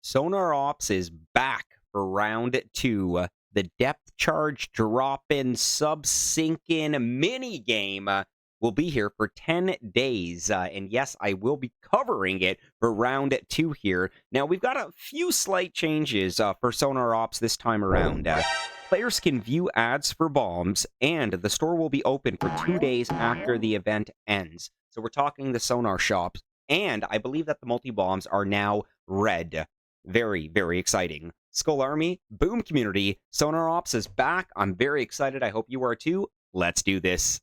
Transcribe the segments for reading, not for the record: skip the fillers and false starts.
Sonar Ops is back for round two. The depth charge drop-in, sub-sink-in mini game will be here for 10 days. And yes, I will be covering it for round two here. Now, we've got a few slight changes for Sonar Ops this time around. Players can view ads for bombs, and the store will be open for 2 days after the event ends. So we're talking the Sonar Shop. And I believe that the multi-bombs are now red. Very, very exciting. Skull Army, Boom Community, Sonar Ops is back. I'm very excited. I hope you are too. Let's do this.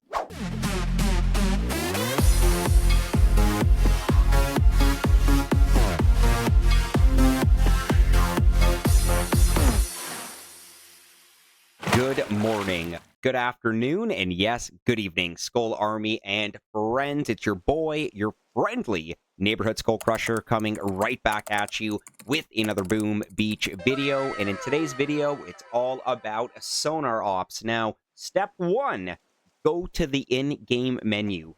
Good morning, good afternoon, and yes, good evening, Skull Army and friends. It's your boy, your friendly neighborhood Skull Crusher, coming right back at you with another Boom Beach video. And in today's video, it's all about Sonar Ops. Now, step one, go to the in-game menu.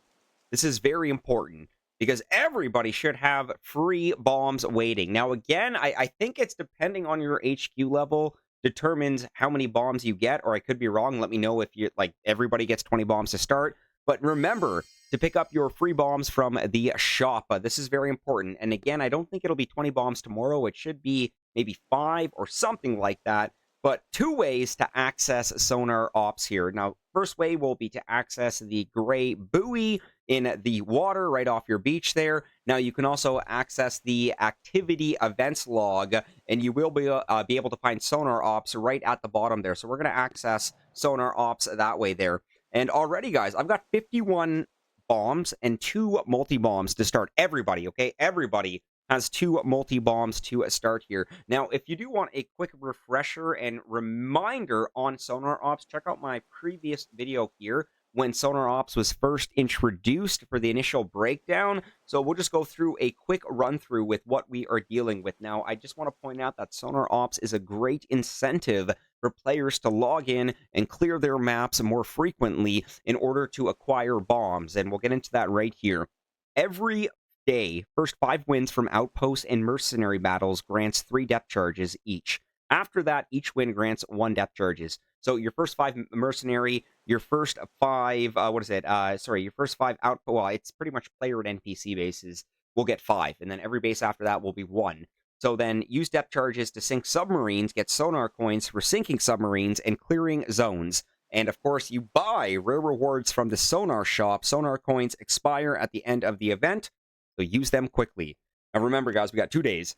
This is very important because everybody should have free bombs waiting. Now, again, I think it's depending on your HQ level, determines how many bombs you get, or I could be wrong. Let me know if you're like everybody gets 20 bombs to start. But remember to pick up your free bombs from the shop. This is very important. And again, I don't think it'll be 20 bombs tomorrow. It should be maybe 5 or something like that. But 2 ways to access Sonar Ops here. Now, first way will be to access the gray buoy in the water right off your beach there. Now, you can also access the activity events log, and you will be able to find Sonar Ops right at the bottom there. So we're going to access Sonar Ops that way there. And already, guys, I've got 51 bombs and 2 multi-bombs to start. Everybody, okay? Everybody has 2 multi-bombs to start here. Now, if you do want a quick refresher and reminder on Sonar Ops, check out my previous video here when Sonar Ops was first introduced for the initial breakdown. So we'll just go through a quick run-through with what we are dealing with. Now, I just want to point out that Sonar Ops is a great incentive for players to log in and clear their maps more frequently in order to acquire bombs. And we'll get into that right here. Every day, first 5 wins from outposts and mercenary battles grants 3 depth charges each. After that, each win grants 1 depth charges. So your first 5 mercenary, your first 5, your first 5 outpost, well, it's pretty much player and NPC bases will get 5, and then every base after that will be 1. So then use depth charges to sink submarines, get sonar coins for sinking submarines and clearing zones. And of course, you buy rare rewards from the Sonar Shop. Sonar coins expire at the end of the event, so use them quickly. Now remember, guys, we got 2 days.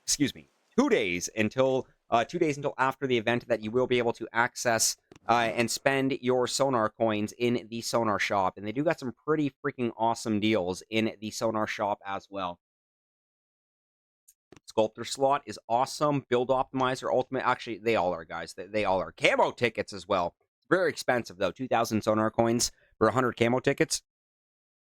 Excuse me, 2 days until 2 days until after the event that you will be able to access and spend your sonar coins in the Sonar Shop. And they do got some pretty freaking awesome deals in the Sonar Shop as well. Sculptor slot is awesome. Build Optimizer Ultimate. Actually, they all are, guys. They all are. Camo tickets as well. Very expensive, though. 2,000 sonar coins for 100 camo tickets.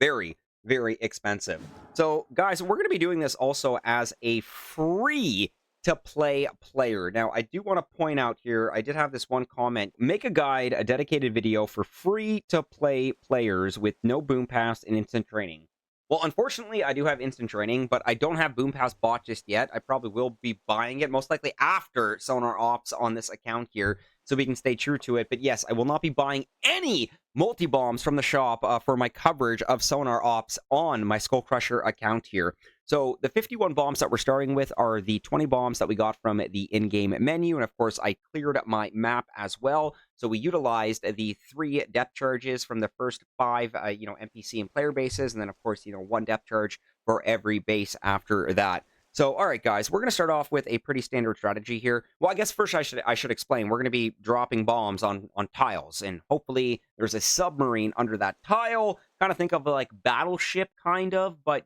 Very, very expensive. So, guys, we're going to be doing this also as a free-to-play player. Now, I do want to point out here, I did have this one comment. Make a guide, a dedicated video for free-to-play players with no Boom Pass and instant training. Well, unfortunately, I do have instant training, but I don't have Boom Pass bought just yet. I probably will be buying it, most likely after Sonar Ops on this account here, so we can stay true to it. But yes, I will not be buying any multi-bombs from the shop for my coverage of Sonar Ops on my Skull Crusher account here. So the 51 bombs that we're starting with are the 20 bombs that we got from the in-game menu. And of course, I cleared up my map as well. So we utilized the 3 depth charges from the first 5, NPC and player bases. And then, of course, 1 depth charge for every base after that. So, all right, guys, we're going to start off with a pretty standard strategy here. Well, I guess first I should explain. We're going to be dropping bombs on tiles, and hopefully there's a submarine under that tile. Kind of think of like Battleship, kind of, but,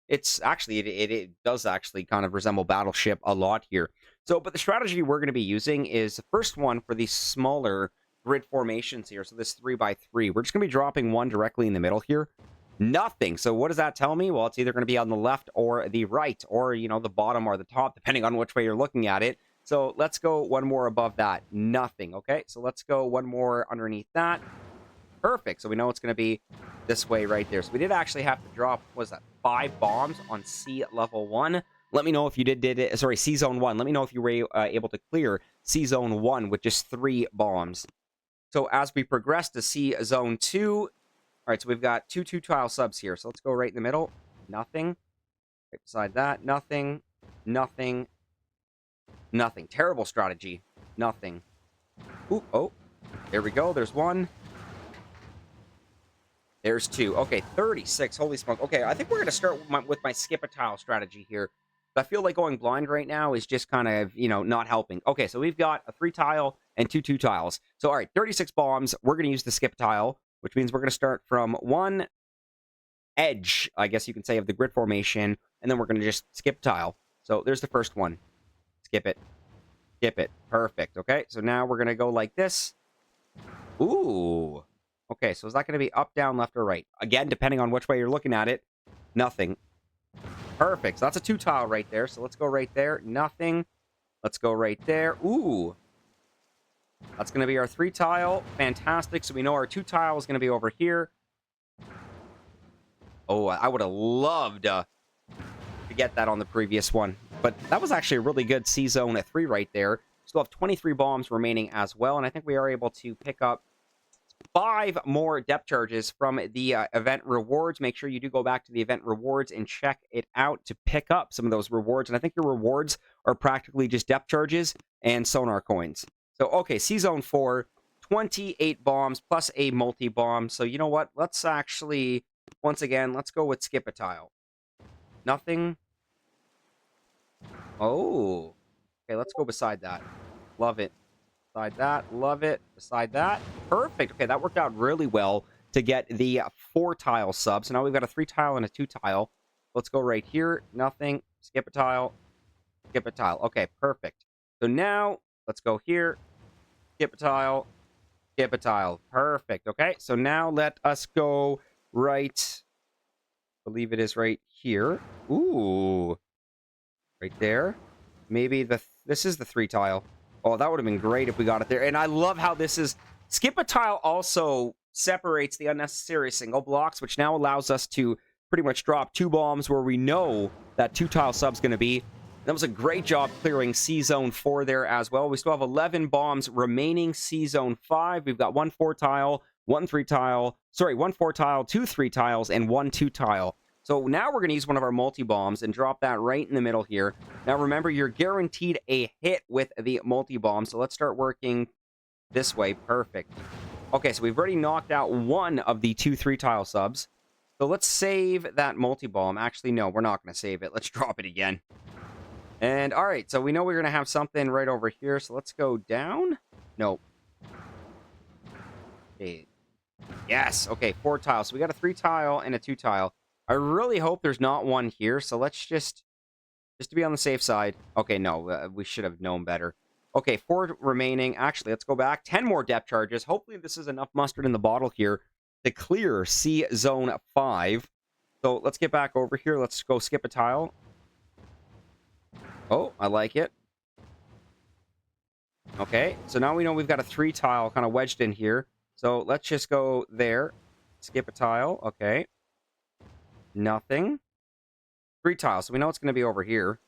it's actually, it does actually kind of resemble Battleship a lot here. So, but the strategy we're going to be using is the first one for these smaller grid formations here. So this 3x3, we're just going to be dropping 1 directly in the middle here. Nothing. So what does that tell me? Well, it's either going to be on the left or the right, or, the bottom or the top, depending on which way you're looking at it. So let's go 1 more above that. Nothing. Okay, so let's go 1 more underneath that. Perfect. So we know it's going to be this way right there. So we did actually have to drop, what was that, 5 bombs on sea level 1. Let me know if you did it. Sorry, C Zone 1. Let me know if you were able to clear C Zone 1 with just 3 bombs. So as we progress to C Zone 2, all right, so we've got 2 tile subs here. So let's go right in the middle. Nothing. Right beside that, nothing. Nothing. Nothing. Terrible strategy. Nothing. Ooh, oh, there we go. There's 1. There's 2. Okay, 36. Holy smoke. Okay, I think we're going to start with my skip a tile strategy here. I feel like going blind right now is just kind of, not helping. Okay, so we've got a 3 tile and 2 tiles. So, all right, 36 bombs. We're going to use the skip tile, which means we're going to start from 1 edge, I guess you can say, of the grid formation, and then we're going to just skip tile. So there's the first one. Skip it. Skip it. Perfect. Okay, so now we're going to go like this. Ooh. Okay, so is that going to be up, down, left, or right? Again, depending on which way you're looking at it. Nothing. Perfect. So that's a 2 tile right there. So let's go right there. Nothing. Let's go right there. Ooh. That's going to be our 3 tile. Fantastic. So we know our 2 tile is going to be over here. Oh, I would have loved to get that on the previous one. But that was actually a really good C Zone at 3 right there. Still have 23 bombs remaining as well. And I think we are able to pick up 5 more depth charges from the event rewards. Make sure you do go back to the event rewards and check it out to pick up some of those rewards. And I think your rewards are practically just depth charges and sonar coins. So, okay, C Zone 4, 28 bombs plus a multi-bomb. So, you know what? Let's actually, once again, let's go with skip a tile. Nothing. Oh. Okay, let's go beside that. Love it. Beside that, love it. Beside that, perfect. Okay, that worked out really well to get the 4 tile sub. So now we've got a 3 tile and a 2 tile. Let's go right here. Nothing. Skip a tile. Skip a tile. Okay, perfect. So now let's go here. Skip a tile. Skip a tile. Perfect. Okay, so now let us go right. I believe it is right here. Ooh, right there. Maybe this is the 3 tile. Oh, that would have been great if we got it there. And I love how this is... Skip a tile also separates the unnecessary single blocks, which now allows us to pretty much drop 2 bombs where we know that 2 tile sub's going to be. That was a great job clearing C Zone 4 there as well. We still have 11 bombs remaining. C Zone 5. We've got 1 4 tile, 1 3 tile. Sorry, 1 4 tile, 2 3 tiles, and 1 2 tile. So now we're going to use one of our multi-bombs and drop that right in the middle here. Now remember, you're guaranteed a hit with the multi-bomb. So let's start working this way. Perfect. Okay, so we've already knocked out 1 of the 2 3 tile subs. So let's save that multi-bomb. Actually, no, we're not going to save it. Let's drop it again. And all right, so we know we're going to have something right over here. So let's go down. Nope. Okay. Yes. Okay, 4 tiles. So we got a 3 tile and a 2 tile. I really hope there's not one here, so let's just to be on the safe side. Okay, no, we should have known better. Okay, 4 remaining. Actually, let's go back. 10 more depth charges. Hopefully this is enough mustard in the bottle here to clear C Zone 5. So let's get back over here. Let's go skip a tile. Oh, I like it. Okay, so now we know we've got a 3 tile kind of wedged in here. So let's just go there. Skip a tile. Okay. Nothing. 3 tiles. So we know it's going to be over here.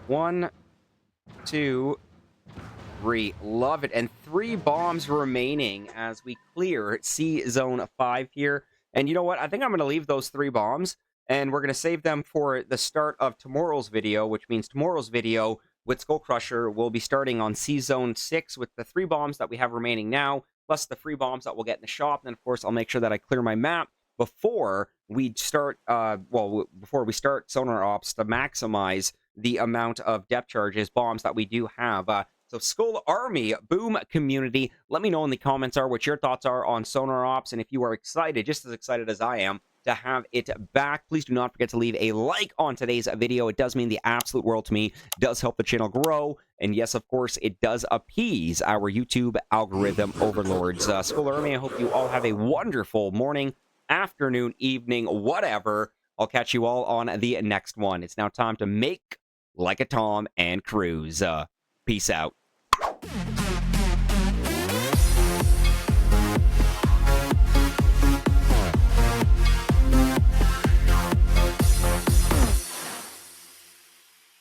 1, 2, 3. Love it. And 3 bombs remaining as we clear C Zone 5 here. And you know what? I think I'm going to leave those 3 bombs. And we're going to save them for the start of tomorrow's video, which means tomorrow's video with Skull Crusher will be starting on C Zone 6 with the 3 bombs that we have remaining now, plus the free bombs that we'll get in the shop. And then, of course, I'll make sure that I clear my map before we start, before we start Sonar Ops to maximize the amount of depth charges, bombs that we do have. So Skull Army, boom, community, let me know in the comments what your thoughts are on Sonar Ops, and if you are excited, just as excited as I am, to have it back. Please do not forget to leave a like on today's video. It does mean the absolute world to me, it does help the channel grow, and yes, of course, it does appease our YouTube algorithm overlords. Skull Army, I hope you all have a wonderful morning, afternoon, evening, whatever. I'll catch you all on the next one. It's now time to make like a Tom and cruise. Peace out.